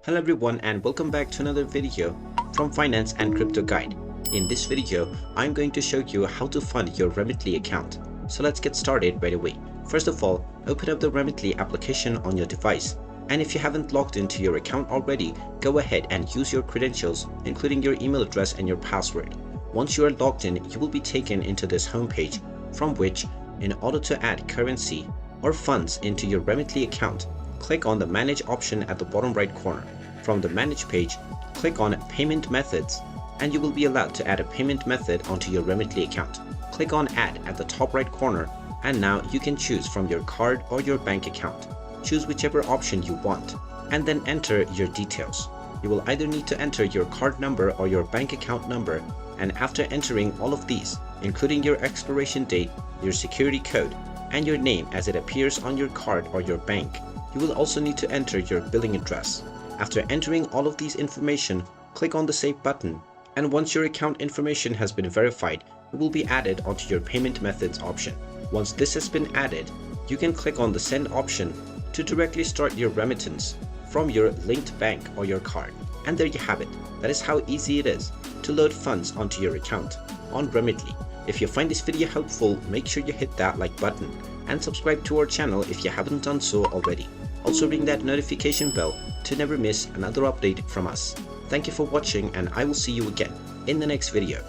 Hello everyone and welcome back to another video from Finance and Crypto Guide. In this video, I'm going to show you how to fund your Remitly account. So let's get started right away. First of all, open up the Remitly application on your device. And if you haven't logged into your account already, go ahead and use your credentials, including your email address and your password. Once you are logged in, you will be taken into this homepage, from which, in order to add currency or funds into your Remitly account, click on the Manage option at the bottom right corner. From the Manage page, click on Payment Methods, and you will be allowed to add a payment method onto your Remitly account. Click on Add at the top right corner, and now you can choose from your card or your bank account. Choose whichever option you want, and then enter your details. You will either need to enter your card number or your bank account number, and after entering all of these, including your expiration date, your security code, and your name as it appears on your card or your bank, you will also need to enter your billing address. After entering all of these information, click on the Save button, and once your account information has been verified, it will be added onto your Payment Methods option. Once this has been added, you can click on the Send option to directly start your remittance from your linked bank or your card. And there you have it. That is how easy it is to load funds onto your account on Remitly. If you find this video helpful, make sure you hit that like button and subscribe to our channel if you haven't done so already. Also ring that notification bell to never miss another update from us. Thank you for watching, and I will see you again in the next video.